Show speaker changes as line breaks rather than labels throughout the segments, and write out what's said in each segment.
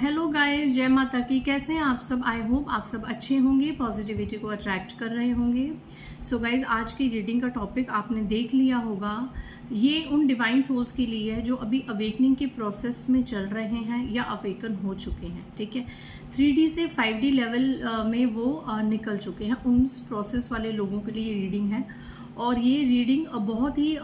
Hello guys, जय माता की। कैसे हैं आप सब? आई होप आप सब अच्छे होंगे, पॉजिटिविटी को अट्रैक्ट कर रहे होंगे। सो गाइस, आज की रीडिंग का टॉपिक आपने देख लिया होगा। ये उन डिवाइन सोल्स के लिए है जो अभी अवेकनिंग के प्रोसेस में चल रहे हैं या अवेकन हो चुके हैं। ठीक है, 3D से 5D लेवल में वो निकल चुके हैं। उन प्रोसेस वाले लोगों के लिए ये रीडिंग है और ये रीडिंग बहुत ही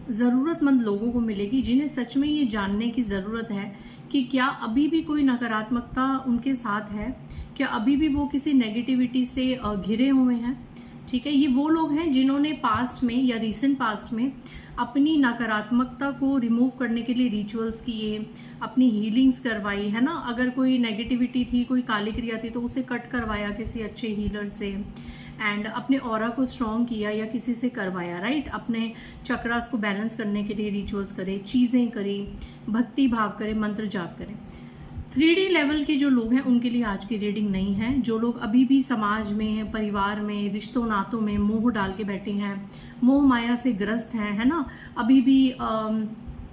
ज़रूरतमंद लोगों को मिलेगी जिन्हें सच में ये जानने की ज़रूरत है कि क्या अभी भी कोई नकारात्मकता उनके साथ है, क्या अभी भी वो किसी नेगेटिविटी से घिरे हुए हैं। ठीक है, ये वो लोग हैं जिन्होंने पास्ट में या रीसेंट पास्ट में अपनी नकारात्मकता को रिमूव करने के लिए रिचुअल्स किए, अपनी हीलिंग्स करवाई है ना। अगर कोई नेगेटिविटी थी, कोई काली क्रिया थी, तो उसे कट करवाया किसी अच्छे हीलर से एंड अपने ऑरा को स्ट्रॉन्ग किया या किसी से करवाया, राइट। अपने चक्रास को बैलेंस करने के लिए रिचुअल्स करे, चीज़ें करी, भक्ति भाव करे, मंत्र जाप करें। 3D लेवल के जो लोग हैं उनके लिए आज की रीडिंग नहीं है। जो लोग अभी भी समाज में, परिवार में, रिश्तों नातों में मोह डाल के बैठे हैं, मोह माया से ग्रस्त हैं, है ना, अभी भी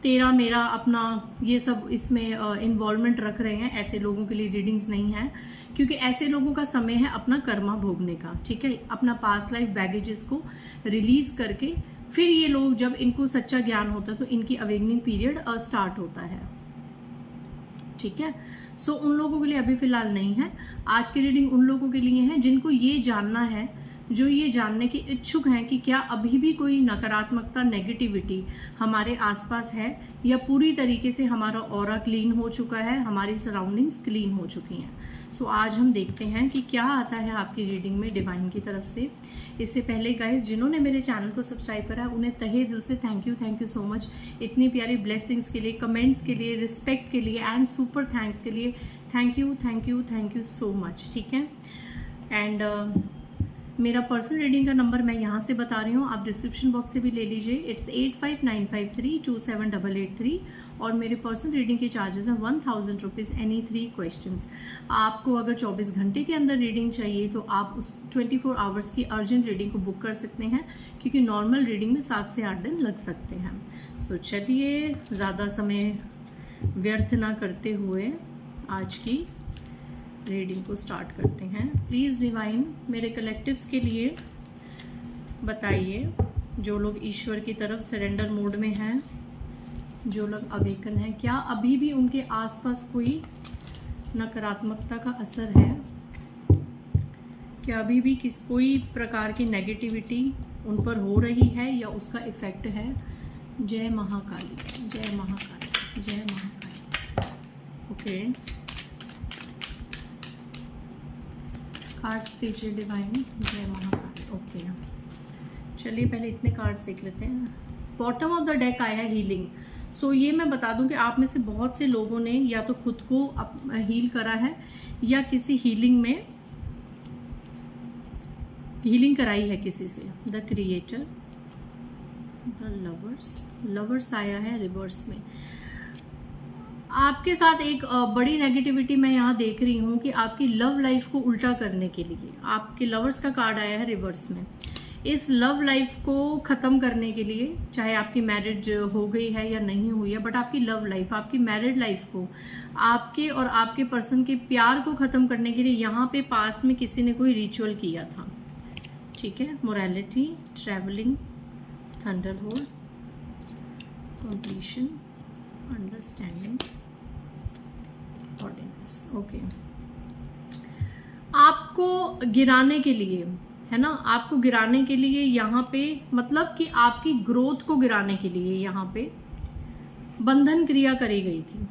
तेरा मेरा अपना ये सब इसमें इन्वॉल्वमेंट रख रहे हैं, ऐसे लोगों के लिए रीडिंग्स नहीं है। क्योंकि ऐसे लोगों का समय है अपना कर्मा भोगने का। ठीक है, अपना पास्ट लाइफ बैगेजेस को रिलीज करके फिर ये लोग, जब इनको सच्चा ज्ञान होता है तो इनकी अवेकनिंग पीरियड स्टार्ट होता है। ठीक है, सो उन लोगों के लिए अभी फिलहाल नहीं है। आज की रीडिंग उन लोगों के लिए है जिनको ये जानना है, जो ये जानने के इच्छुक हैं कि क्या अभी भी कोई नकारात्मकता, नेगेटिविटी हमारे आसपास है या पूरी तरीके से हमारा ऑरा क्लीन हो चुका है, हमारी सराउंडिंग्स क्लीन हो चुकी हैं। सो आज हम देखते हैं कि क्या आता है आपकी रीडिंग में डिवाइन की तरफ से। इससे पहले गाइस, जिन्होंने मेरे चैनल को सब्सक्राइब करा उन्हें तहे दिल से थैंक यू सो मच। इतनी प्यारी ब्लेसिंग्स के लिए, कमेंट्स के लिए, रिस्पेक्ट के लिए एंड सुपर थैंक्स के लिए थैंक यू सो मच। ठीक है, एंड मेरा पर्सनल रीडिंग का नंबर मैं यहाँ से बता रही हूँ, आप डिस्क्रिप्शन बॉक्स से भी ले लीजिए। इट्स 8595327883 और मेरे पर्सनल रीडिंग के चार्जेस हैं 1000 रुपीज़ एनी 3 क्वेश्चंस। आपको अगर 24 घंटे के अंदर रीडिंग चाहिए तो आप उस 24 आवर्स की अर्जेंट रीडिंग को बुक कर सकते हैं, क्योंकि नॉर्मल रीडिंग में 7 से 8 दिन लग सकते हैं। सो चलिए, ज़्यादा समय व्यर्थ ना करते हुए आज की रीडिंग को स्टार्ट करते हैं। प्लीज़ डिवाइन मेरे कलेक्टिव्स के लिए बताइए, जो लोग ईश्वर की तरफ सरेंडर मोड में हैं, जो लोग अवेकन हैं, क्या अभी भी उनके आसपास कोई नकारात्मकता का असर है, क्या अभी भी कोई प्रकार की नेगेटिविटी उन पर हो रही है या उसका इफेक्ट है। जय महाकाली, जय महाकाली, जय महाकाली। ओके, कार्ड्स दीजिए डिवाइन। जय महाकाली। ओके, चलिए पहले इतने कार्ड्स देख लेते हैं। बॉटम ऑफ द डेक आया है हीलिंग। सो ये मैं बता दूं कि आप में से बहुत से लोगों ने या तो खुद को हील करा है या किसी हीलिंग में हीलिंग कराई है किसी से। द क्रिएटर, द लवर्स आया है रिवर्स में। आपके साथ एक बड़ी नेगेटिविटी मैं यहाँ देख रही हूँ कि आपकी लव लाइफ को उल्टा करने के लिए आपके लवर्स का कार्ड आया है रिवर्स में। इस लव लाइफ को ख़त्म करने के लिए, चाहे आपकी मैरिज हो गई है या नहीं हुई है, बट आपकी लव लाइफ, आपकी मैरिड लाइफ को, आपके और आपके पर्सन के प्यार को ख़त्म करने के लिए यहाँ पे पास्ट में किसी ने कोई रिचुअल किया था। ठीक है, morality, travelling, thunderbolt, completion, understanding, ordinance. Okay, आपको गिराने के लिए, है ना, आपको गिराने के लिए यहाँ पे, मतलब कि आपकी ग्रोथ को गिराने के लिए यहाँ पे बंधन क्रिया करी गई थी।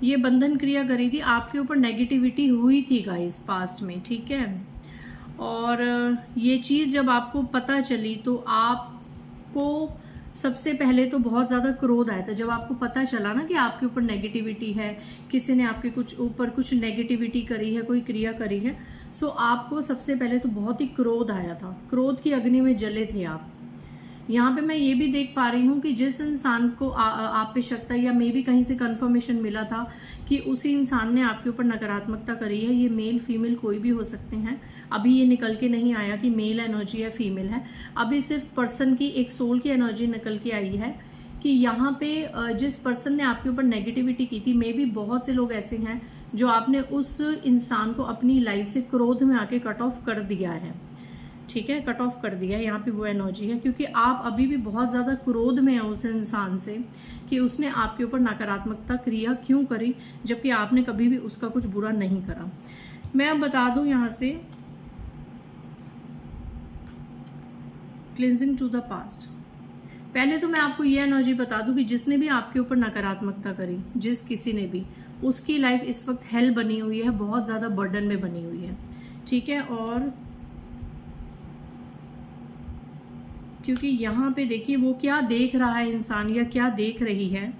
ये बंधन क्रिया करी थी, आपके ऊपर नेगेटिविटी हुई थी गाइस पास्ट में। ठीक है, और ये चीज़ जब आपको पता चली तो आपको सबसे पहले तो बहुत ज़्यादा क्रोध आया था। जब आपको पता चला ना कि आपके ऊपर नेगेटिविटी है, किसी ने आपके कुछ ऊपर कुछ नेगेटिविटी करी है, कोई क्रिया करी है, सो आपको सबसे पहले तो बहुत ही क्रोध आया था। क्रोध की अग्नि में जले थे आप। यहाँ पे मैं ये भी देख पा रही हूँ कि जिस इंसान को आप पे शक था या मे बी कहीं से कंफर्मेशन मिला था कि उसी इंसान ने आपके ऊपर नकारात्मकता करी है, ये मेल फीमेल कोई भी हो सकते हैं। अभी ये निकल के नहीं आया कि मेल एनर्जी या फीमेल है, अभी सिर्फ पर्सन की एक सोल की एनर्जी निकल के आई है कि यहाँ पे जिस पर्सन ने आपके ऊपर नेगेटिविटी की थी, मे बी बहुत से लोग ऐसे हैं जो आपने उस इंसान को अपनी लाइफ से क्रोध में आके कट ऑफ कर दिया है, ठीक है, कट ऑफ कर दिया है। यहाँ पे वो एनर्जी है, क्योंकि आप अभी भी बहुत ज्यादा क्रोध में हैं उस इंसान से कि उसने आपके ऊपर नकारात्मकता क्रिया क्यों करी, जबकि आपने कभी भी उसका कुछ बुरा नहीं करा। मैं अब बता दूं यहाँ से, क्लिंजिंग टू द पास्ट। पहले तो मैं आपको ये एनर्जी बता दूं कि जिसने भी आपके ऊपर नकारात्मकता करी, जिस किसी ने भी, उसकी लाइफ इस वक्त हेल बनी हुई है, बहुत ज्यादा बर्डन में बनी हुई है, ठीक है। और क्योंकि यहाँ पे देखिए वो क्या देख रहा है इंसान या क्या देख रही है,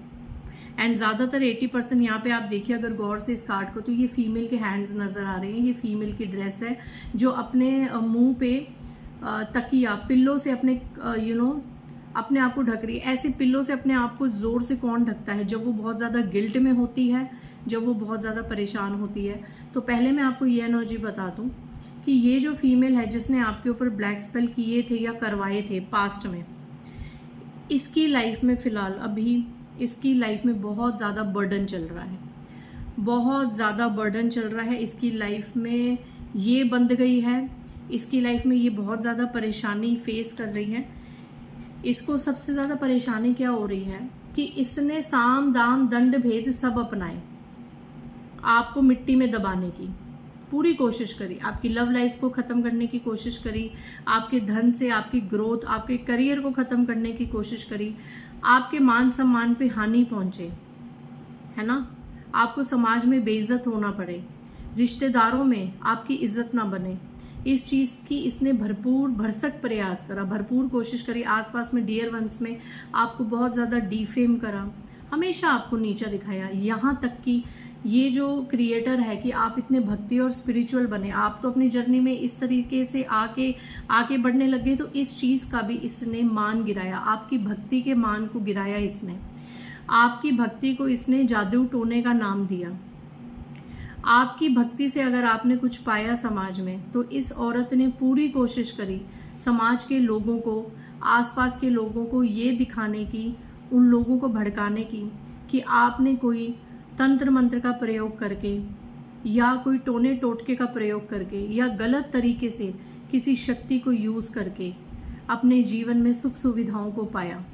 एंड ज्यादातर 80% यहाँ पे आप देखिए अगर गौर से इस कार्ड को, तो ये फीमेल के हैंड्स नजर आ रहे हैं। ये फीमेल की ड्रेस है जो अपने मुंह पे तकिया, पिल्लो से अपने अपने आप को ढक रही है। ऐसे पिल्लो से अपने आप को जोर से कौन ढकता है? जब वो बहुत ज्यादा गिल्ट में होती है, जब वो बहुत ज्यादा परेशान होती है। तो पहले मैं आपको ये एनर्जी बता दूं कि ये जो फीमेल है जिसने आपके ऊपर ब्लैक स्पेल किए थे या करवाए थे पास्ट में, इसकी लाइफ में फिलहाल अभी इसकी लाइफ में बहुत ज्यादा बर्डन चल रहा है, बहुत ज्यादा बर्डन चल रहा है इसकी लाइफ में। ये बंध गई है इसकी लाइफ में, ये बहुत ज्यादा परेशानी फेस कर रही है। इसको सबसे ज्यादा परेशानी क्या हो रही है कि इसने साम दाम दंड भेद सब अपनाए, आपको मिट्टी में दबाने की पूरी कोशिश करी, आपकी लव लाइफ को खत्म करने की कोशिश करी, आपके धन से आपकी ग्रोथ, आपके करियर को खत्म करने की कोशिश करी, आपके मान सम्मान पे हानि पहुंचे, है ना, आपको समाज में बेइज्जत होना पड़े, रिश्तेदारों में आपकी इज्जत ना बने। इस चीज की इसने भरपूर भरसक प्रयास करा, भरपूर कोशिश करी। आसपास में डियर वंस में आपको बहुत ज्यादा डिफेम करा, हमेशा आपको नीचा दिखाया। यहाँ तक कि ये जो क्रिएटर है कि आप इतने भक्ति और स्पिरिचुअल बने, आप तो अपनी जर्नी में इस तरीके से आके बढ़ने लगे, तो इस चीज का भी इसने मान गिराया, आपकी भक्ति के मान को गिराया इसने, आपकी भक्ति को इसने जादू टोने का नाम दिया। आपकी भक्ति से अगर आपने कुछ पाया समाज में, तो इस औरत ने पूरी कोशिश करी समाज के लोगों को, आसपास के लोगों को ये दिखाने की, उन लोगों को भड़काने की कि आपने कोई तंत्र मंत्र का प्रयोग करके या कोई टोने टोटके का प्रयोग करके या गलत तरीके से किसी शक्ति को यूज करके अपने जीवन में सुख सुविधाओं को पाया।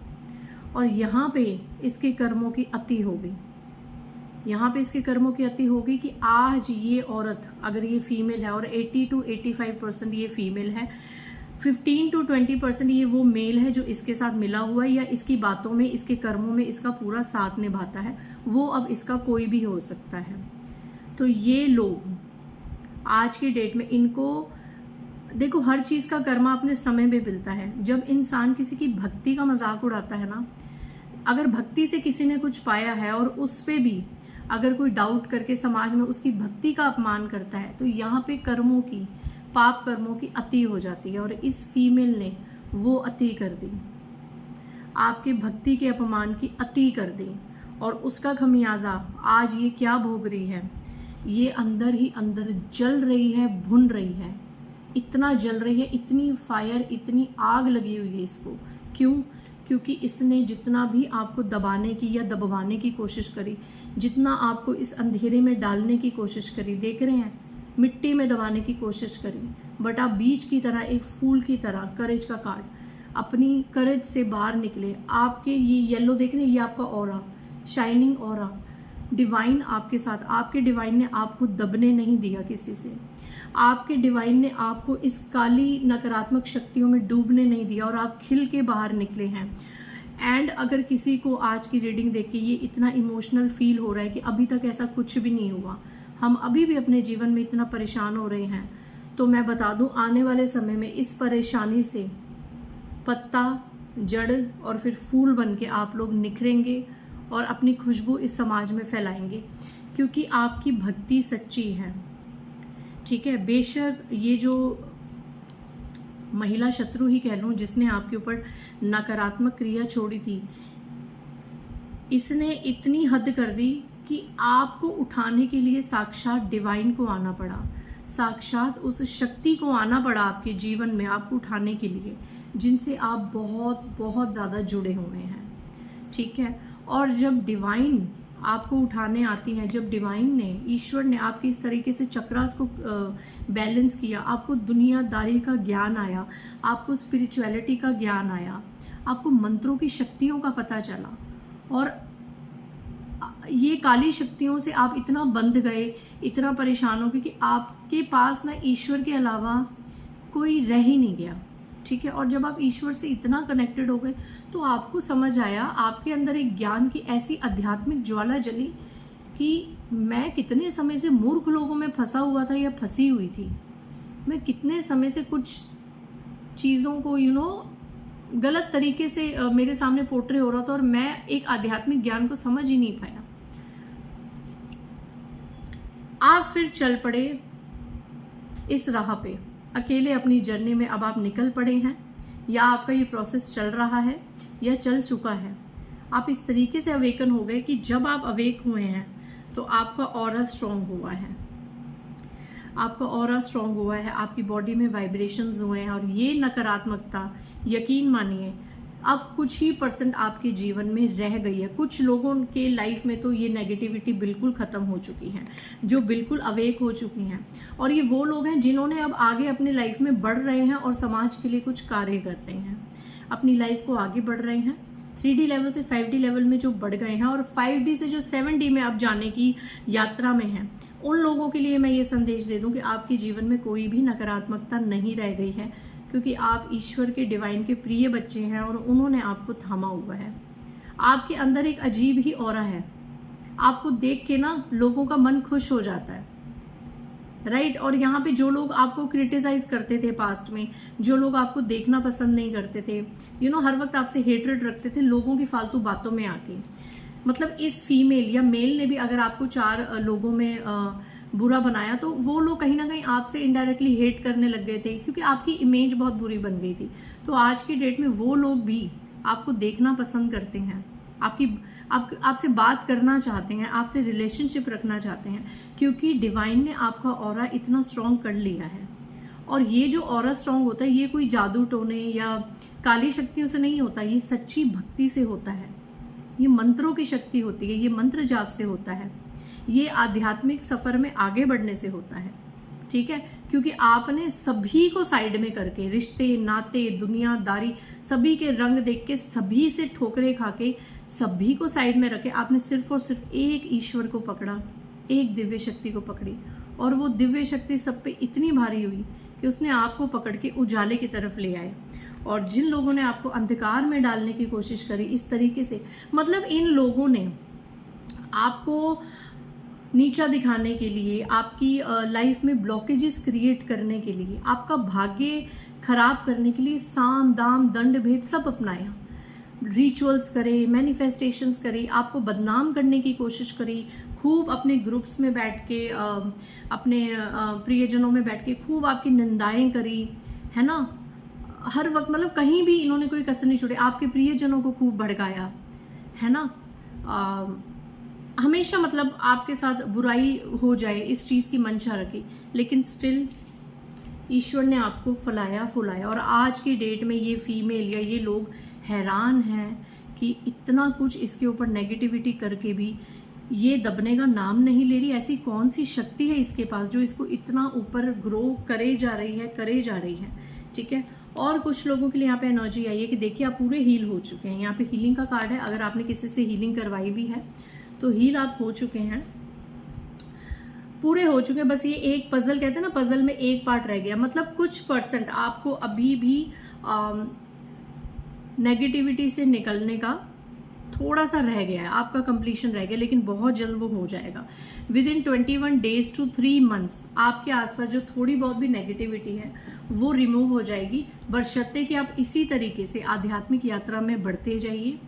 और यहाँ पे इसके कर्मों की अति हो गई, यहाँ पे इसके कर्मों की अति हो गई कि आज ये औरत, अगर ये फीमेल है और 80 to 85% ये फीमेल है, 15 to 20% ये वो मेल है जो इसके साथ मिला हुआ है या इसकी बातों में, इसके कर्मों में इसका पूरा साथ निभाता है। वो अब इसका कोई भी हो सकता है। तो ये लोग आज की डेट में, इनको देखो, हर चीज का कर्मा अपने समय में मिलता है। जब इंसान किसी की भक्ति का मजाक उड़ाता है ना, अगर भक्ति से किसी ने कुछ पाया है और उस पे भी अगर कोई डाउट करके समाज में उसकी भक्ति का अपमान करता है, तो यहाँ पे कर्मों की, पाप कर्मों की अति हो जाती है। और इस फीमेल ने वो अति कर दी, आपके भक्ति के अपमान की अति कर दी, और उसका खमियाजा आज ये क्या भोग रही है, ये अंदर ही अंदर जल रही है, भुन रही है, इतना जल रही है, इतनी फायर, इतनी आग लगी हुई है इसको। क्यों? क्योंकि इसने जितना भी आपको दबाने की या दबवाने की कोशिश करी, जितना आपको इस अंधेरे में डालने की कोशिश करी, देख रहे हैं, मिट्टी में दबाने की कोशिश करी, बट आप बीज की तरह, एक फूल की तरह, करेज का कार्ड, अपनी करेज से बाहर निकले। आपके ये येलो देख रहे हैं, ये आपका ऑरा, शाइनिंग ऑरा, डिवाइन आपके साथ, आपके डिवाइन ने आपको दबने नहीं दिया किसी से, आपके डिवाइन ने आपको इस काली नकारात्मक शक्तियों में डूबने नहीं दिया, और आप खिल के बाहर निकले हैं। एंड अगर किसी को आज की रीडिंग देख के ये इतना इमोशनल फील हो रहा है कि अभी तक ऐसा कुछ भी नहीं हुआ, हम अभी भी अपने जीवन में इतना परेशान हो रहे हैं, तो मैं बता दूं, आने वाले समय में इस परेशानी से पत्ता, जड़ और फिर फूल बन के आप लोग निखरेंगे और अपनी खुशबू इस समाज में फैलाएंगे, क्योंकि आपकी भक्ति सच्ची है। ठीक है, बेशक ये जो महिला शत्रु ही कह लूं जिसने आपके ऊपर नकारात्मक क्रिया छोड़ी थी, इसने इतनी हद कर दी कि आपको उठाने के लिए साक्षात डिवाइन को आना पड़ा, साक्षात उस शक्ति को आना पड़ा आपके जीवन में आपको उठाने के लिए, जिनसे आप बहुत बहुत ज्यादा जुड़े हुए हैं। ठीक है। और जब डिवाइन आपको उठाने आती है, जब डिवाइन ने, ईश्वर ने आपकी इस तरीके से चक्रास को बैलेंस किया, आपको दुनियादारी का ज्ञान आया, आपको स्पिरिचुअलिटी का ज्ञान आया, आपको मंत्रों की शक्तियों का पता चला, और ये काली शक्तियों से आप इतना बंध गए, इतना परेशान हो गए कि आपके पास ना ईश्वर के अलावा कोई रह ही नहीं गया, ठीक है। और जब आप ईश्वर से इतना कनेक्टेड हो गए तो आपको समझ आया, आपके अंदर एक ज्ञान की ऐसी आध्यात्मिक ज्वाला जली कि मैं कितने समय से मूर्ख लोगों में फंसा हुआ था या फंसी हुई थी, मैं कितने समय से कुछ चीज़ों को गलत तरीके से मेरे सामने पोर्ट्रे हो रहा था और मैं एक आध्यात्मिक ज्ञान को समझ ही नहीं पाया। आप फिर चल पड़े इस राह पे अकेले अपनी जर्नी में। अब आप निकल पड़े हैं, या आपका ये प्रोसेस चल रहा है या चल चुका है। आप इस तरीके से अवेकन हो गए कि जब आप अवेक हुए हैं तो आपका ऑरा स्ट्रांग हुआ है, आपका ऑरा स्ट्रांग हुआ है, आपकी बॉडी में वाइब्रेशंस हुए हैं, और ये नकारात्मकता, यकीन मानिए, अब कुछ ही % आपके जीवन में रह गई है। कुछ लोगों के लाइफ में तो ये नेगेटिविटी बिल्कुल खत्म हो चुकी है, जो बिल्कुल अवेक हो चुकी हैं, और ये वो लोग हैं जिन्होंने अब आगे अपनी लाइफ में बढ़ रहे हैं और समाज के लिए कुछ कार्य कर रहे हैं, अपनी लाइफ को आगे बढ़ रहे हैं। 3D लेवल से 5D लेवल में जो बढ़ गए हैं और 5D से जो 7D में अब जाने की यात्रा में हैं, उन लोगों के लिए मैं ये संदेश दे दूं कि आपके जीवन में कोई भी नकारात्मकता नहीं रह गई है, क्योंकि आप ईश्वर के डिवाइन के प्रिय बच्चे हैं और उन्होंने आपको थामा हुआ है। आपके अंदर एक अजीब ही ऑरा है, आपको देख के ना लोगों का मन खुश हो जाता है, राइट। और यहाँ पे जो लोग आपको क्रिटिसाइज करते थे पास्ट में, जो लोग आपको देखना पसंद नहीं करते थे, हर वक्त आपसे हेट्रेड रखते थे लोगों की फालतू बातों में आके, मतलब इस फीमेल या मेल ने भी अगर आपको 4 लोगों में बुरा बनाया तो वो लोग कहीं ना कहीं आपसे इनडायरेक्टली हेट करने लग गए थे, क्योंकि आपकी इमेज बहुत बुरी बन गई थी। तो आज की डेट में वो लोग भी आपको देखना पसंद करते हैं, आपसे बात करना चाहते हैं, आपसे रिलेशनशिप रखना चाहते हैं, क्योंकि डिवाइन ने आपका ऑरा इतना स्ट्रांग कर लिया है। और ये जो ऑरा स्ट्रांग होता है, ये कोई जादू टोने या काली शक्तियों से नहीं होता, ये सच्ची भक्ति से होता है, ये मंत्रों की शक्ति होती है, ये मंत्र जाप से होता है, ये आध्यात्मिक सफर में आगे बढ़ने से होता है, ठीक है। क्योंकि आपने सभी को साइड में करके, रिश्ते नाते दुनियादारी सभी के रंग देख के, सभी से ठोकरे खा के, सभी को साइड में रखे, आपने सिर्फ और सिर्फ एक ईश्वर को पकड़ा, एक दिव्य शक्ति को पकड़ी, और वो दिव्य शक्ति सब पे इतनी भारी हुई कि उसने आपको पकड़ के उजाले की तरफ ले आए। और जिन लोगों ने आपको अंधकार में डालने की कोशिश करी इस तरीके से, मतलब इन लोगों ने आपको नीचा दिखाने के लिए, आपकी लाइफ में ब्लॉकेजेस क्रिएट करने के लिए, आपका भाग्य खराब करने के लिए साम दाम दंड भेद सब अपनाया, रिचुअल्स करे, मैनिफेस्टेशंस करे, आपको बदनाम करने की कोशिश करी, खूब अपने ग्रुप्स में बैठ के, अपने प्रियजनों में बैठ के खूब आपकी निंदाएं करी, है ना। हर वक्त मतलब कहीं भी इन्होंने कोई कसर नहीं छोड़ी, आपके प्रियजनों को खूब भड़काया, है ना। हमेशा मतलब आपके साथ बुराई हो जाए इस चीज़ की मंशा रखी, लेकिन स्टिल ईश्वर ने आपको फुलाया फुलाया। और आज की डेट में ये फीमेल या ये लोग हैरान हैं कि इतना कुछ इसके ऊपर नेगेटिविटी करके भी ये दबने का नाम नहीं ले रही। ऐसी कौन सी शक्ति है इसके पास जो इसको इतना ऊपर ग्रो करे जा रही है, ठीक है। और कुछ लोगों के लिए यहाँ पे एनर्जी आई है कि देखिए आप पूरे हील हो चुके हैं। यहाँ पे हीलिंग का कार्ड है, अगर आपने किसी से हीलिंग करवाई भी है तो हील आप हो चुके हैं, पूरे हो चुके हैं। बस ये एक पजल कहते हैं ना, पजल में एक पार्ट रह गया, मतलब कुछ % आपको अभी भी नेगेटिविटी से निकलने का थोड़ा सा रह गया है, आपका कंप्लीशन रह गया, लेकिन बहुत जल्द वो हो जाएगा। With in 21 days to 3 months आपके आसपास जो थोड़ी बहुत भी नेगेटिविटी है वो रिमूव हो जाएगी, बशर्ते कि आप इसी तरीके से आध्यात्मिक यात्रा में बढ़ते जाइए,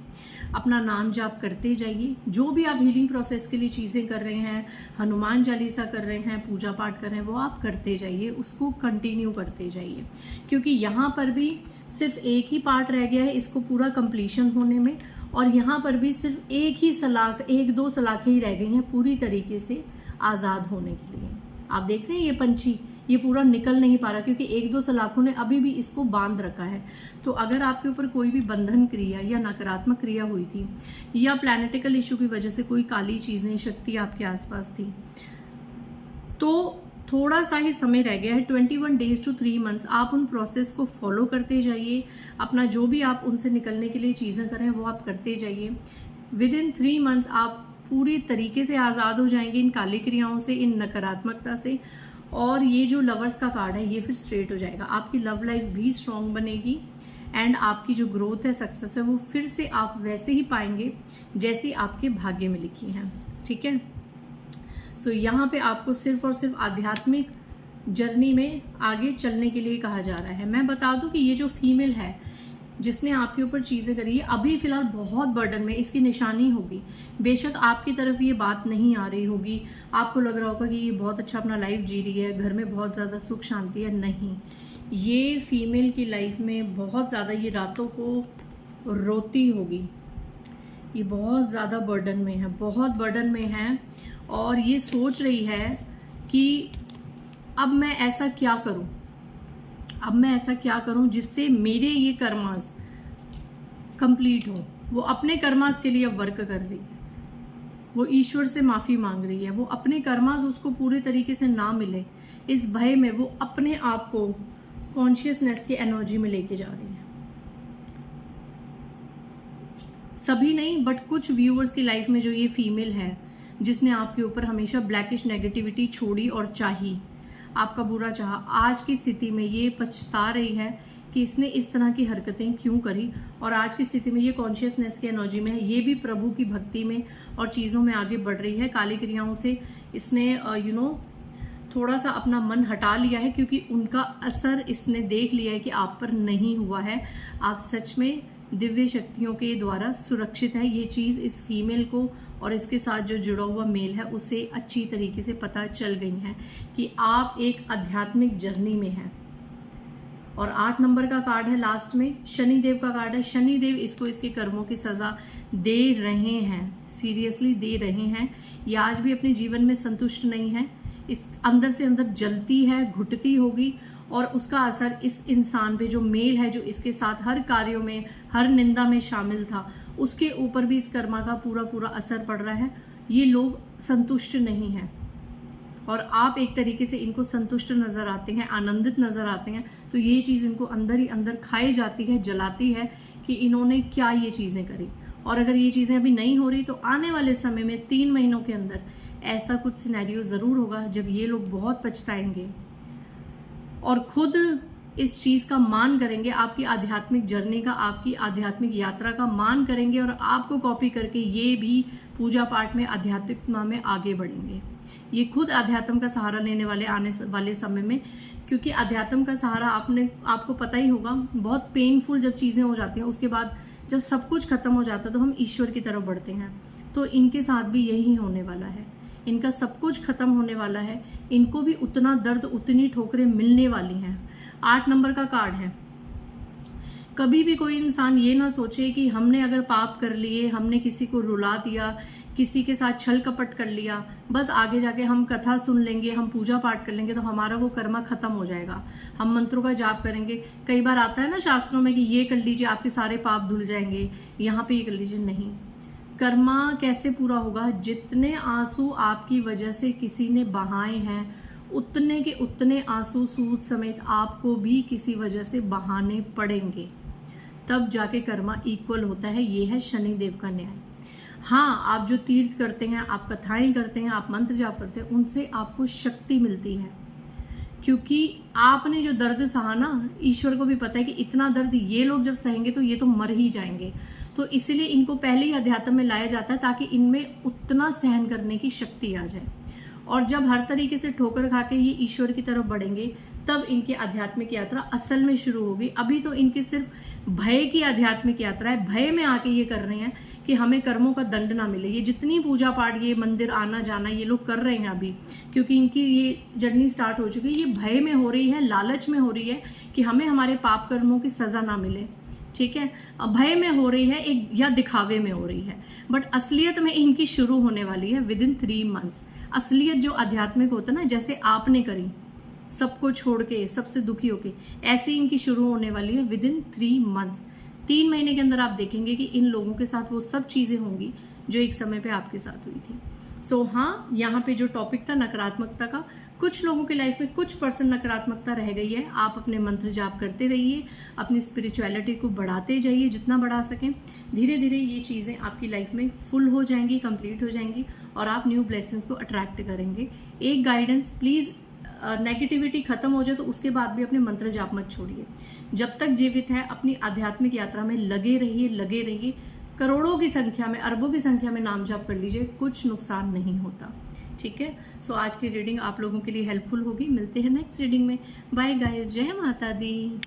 अपना नाम जाप करते जाइए। जो भी आप हीलिंग प्रोसेस के लिए चीज़ें कर रहे हैं, हनुमान चालीसा कर रहे हैं, पूजा पाठ कर रहे हैं, वो आप करते जाइए, उसको कंटिन्यू करते जाइए, क्योंकि यहाँ पर भी सिर्फ एक ही पार्ट रह गया है इसको पूरा कंप्लीशन होने में, और यहाँ पर भी सिर्फ एक दो सलाखें ही रह गई हैं पूरी तरीके से आज़ाद होने के लिए। आप देख रहे हैं ये पंछी, ये पूरा निकल नहीं पा रहा, क्योंकि 1-2 सलाखों ने अभी भी इसको बांध रखा है। तो अगर आपके ऊपर कोई भी बंधन क्रिया या नकारात्मक क्रिया हुई थी, या प्लैनेटिकल इशू की वजह से कोई काली चीजें, शक्ति आपके आसपास थी, तो थोड़ा सा ही समय रह गया है, 21 डेज टू 3 मंथ्स। आप उन प्रोसेस को फॉलो करते जाइए, अपना जो भी आप उनसे निकलने के लिए चीजें करें वो आप करते जाइए। विद इन 3 मंथ्स आप पूरी तरीके से आजाद हो जाएंगे इन काली क्रियाओं से, इन नकारात्मकता से। और ये जो लवर्स का कार्ड है ये फिर स्ट्रेट हो जाएगा। आपकी लव लाइफ भी स्ट्रांग बनेगी, एंड आपकी जो ग्रोथ है, सक्सेस है, वो फिर से आप वैसे ही पाएंगे जैसी आपके भाग्य में लिखी है। ठीक है, सो यहाँ पे आपको सिर्फ और सिर्फ आध्यात्मिक जर्नी में आगे चलने के लिए कहा जा रहा है। मैं बता दूं कि ये जो फीमेल है जिसने आपके ऊपर चीजें करी है, अभी फिलहाल बहुत बर्डन में, इसकी निशानी होगी। बेशक आपकी तरफ ये बात नहीं आ रही होगी, आपको लग रहा होगा कि ये बहुत अच्छा अपना लाइफ जी रही है, घर में बहुत ज्यादा सुख शांति है। नहीं, ये फीमेल की लाइफ में बहुत ज्यादा ये रातों को रोती होगी, ये बहुत ज्यादा बर्डन में है, बहुत बर्डन में है, और ये सोच रही है कि अब मैं ऐसा क्या करूं, अब मैं ऐसा क्या करूं जिससे मेरे ये कर्मास कंप्लीट हो। वो अपने कर्मास के लिए अब वर्क कर रही है, वो ईश्वर से माफी मांग रही है। वो अपने कर्मास उसको पूरे तरीके से ना मिले, इस भय में वो अपने आप को कॉन्शियसनेस की एनर्जी में लेके जा रही है। सभी नहीं, बट कुछ व्यूअर्स की लाइफ में जो ये फीमेल है जिसने आपके ऊपर हमेशा ब्लैकिश नेगेटिविटी छोड़ी और चाही, आपका बुरा चाहा, आज की स्थिति में ये पछता रही है कि इसने इस तरह की हरकतें क्यों करी। और आज की स्थिति में ये कॉन्शियसनेस की एनर्जी में है, ये भी प्रभु की भक्ति में और चीज़ों में आगे बढ़ रही है। काली क्रियाओं से इसने थोड़ा सा अपना मन हटा लिया है, क्योंकि उनका असर इसने देख लिया है कि आप पर नहीं हुआ है। आप सच में दिव्य शक्तियों के द्वारा सुरक्षित है। ये चीज़ इस फीमेल को और इसके साथ जो जुड़ा हुआ मेल है उसे अच्छी तरीके से पता चल गई है कि आप एक आध्यात्मिक जर्नी में हैं। और 8 नंबर का कार्ड है लास्ट में, शनिदेव का कार्ड है। शनिदेव इसको इसके कर्मों की सजा दे रहे हैं, सीरियसली दे रहे हैं। ये आज भी अपने जीवन में संतुष्ट नहीं है, इस अंदर से अंदर जलती है, घुटती होगी, और उसका असर इस इंसान पे, जो मेल है, जो इसके साथ हर कार्यों में, हर निंदा में शामिल था, उसके ऊपर भी इस कर्मा का पूरा पूरा असर पड़ रहा है। ये लोग संतुष्ट नहीं हैं, और आप एक तरीके से इनको संतुष्ट नजर आते हैं, आनंदित नजर आते हैं। तो ये चीज इनको अंदर ही अंदर खाई जाती है, जलाती है कि इन्होंने क्या ये चीजें करी। और अगर ये चीजें अभी नहीं हो रही तो आने वाले समय में 3 महीनों के अंदर ऐसा कुछ सिनेरियो जरूर होगा जब ये लोग बहुत पछताएंगे और खुद इस चीज का मान करेंगे, आपकी आध्यात्मिक जर्नी का, आपकी आध्यात्मिक यात्रा का मान करेंगे, और आपको कॉपी करके ये भी पूजा पाठ में, आध्यात्मिकता में आगे बढ़ेंगे। ये खुद अध्यात्म का सहारा लेने वाले आने वाले समय में, क्योंकि अध्यात्म का सहारा आपको पता ही होगा, बहुत पेनफुल जब चीजें हो जाती हैं, उसके बाद जब सब कुछ खत्म हो जाता है तो हम ईश्वर की तरफ बढ़ते हैं। तो इनके साथ भी यही होने वाला है, इनका सब कुछ खत्म होने वाला है, इनको भी उतना दर्द, उतनी ठोकरें मिलने वाली हैं। 8 नंबर का कार्ड है। कभी भी कोई इंसान ये ना सोचे कि हमने अगर पाप कर लिए, हमने किसी को रुला दिया, किसी के साथ छल कपट कर लिया, बस आगे जाके हम कथा सुन लेंगे, हम पूजा पाठ कर लेंगे तो हमारा वो कर्मा खत्म हो जाएगा, हम मंत्रों का जाप करेंगे। कई बार आता है ना शास्त्रों में कि ये कर लीजिए आपके सारे पाप धुल जाएंगे, यहाँ पे ये कर लीजिए। नहीं, कर्मा कैसे पूरा होगा? जितने आंसू आपकी वजह से किसी ने बहाए हैं, उतने के उतने आंसू सूद समेत आपको भी किसी वजह से बहाने पड़ेंगे, तब जाके कर्मा इक्वल होता है। ये है शनिदेव का न्याय। हाँ, आप जो तीर्थ करते हैं, आप कथाएं करते हैं, आप मंत्र जाप करते हैं, उनसे आपको शक्ति मिलती है, क्योंकि आपने जो दर्द सहा ना, ईश्वर को भी पता है कि इतना दर्द ये लोग जब सहेंगे तो ये तो मर ही जाएंगे। तो इसलिए इनको पहले ही अध्यात्म में लाया जाता है ताकि इनमें उतना सहन करने की शक्ति आ जाए। और जब हर तरीके से ठोकर खा के ये ईश्वर की तरफ बढ़ेंगे, तब इनकी आध्यात्मिक यात्रा असल में शुरू होगी। अभी तो इनकी सिर्फ भय की आध्यात्मिक यात्रा है, भय में आके ये कर रहे हैं कि हमें कर्मों का दंड ना मिले। ये जितनी पूजा पाठ, ये मंदिर आना जाना ये लोग कर रहे हैं अभी, क्योंकि इनकी ये जर्नी स्टार्ट हो चुकी है, ये भय में हो रही है, लालच में हो रही है कि हमें हमारे पाप कर्मों की सजा ना मिले। ठीक है, भय में हो रही है एक, या दिखावे में हो रही है, बट असलियत में इनकी शुरू होने वाली है विद इन 3 मंथ्स। असलियत जो आध्यात्मिक होता है ना, जैसे आपने करी, सबको छोड़ के, सबसे दुखी होके, ऐसे इनकी शुरू होने वाली है विद इन 3 मंथ्स। 3 महीने के अंदर आप देखेंगे कि इन लोगों के साथ वो सब चीजें होंगी जो एक समय पे आपके साथ हुई थी। सो हाँ, यहाँ पे जो टॉपिक था नकारात्मकता का, कुछ लोगों की लाइफ में कुछ % नकारात्मकता रह गई है। आप अपने मंत्र जाप करते रहिए, अपनी स्पिरिचुअलिटी को बढ़ाते जाइए जितना बढ़ा सकें। धीरे धीरे ये चीज़ें आपकी लाइफ में फुल हो जाएंगी, कंप्लीट हो जाएंगी और आप न्यू ब्लेसिंग्स को अट्रैक्ट करेंगे। एक गाइडेंस, प्लीज़ नेगेटिविटी खत्म हो जाए तो उसके बाद भी अपने मंत्र जाप मत छोड़िए। जब तक जीवित है अपनी आध्यात्मिक यात्रा में लगे रहिए, लगे रहिए। करोड़ों की संख्या में, अरबों की संख्या में नाम जाप कर लीजिए, कुछ नुकसान नहीं होता। ठीक है, सो आज की रीडिंग आप लोगों के लिए हेल्पफुल होगी। मिलते हैं नेक्स्ट रीडिंग में। बाय गाइस, जय माता दी।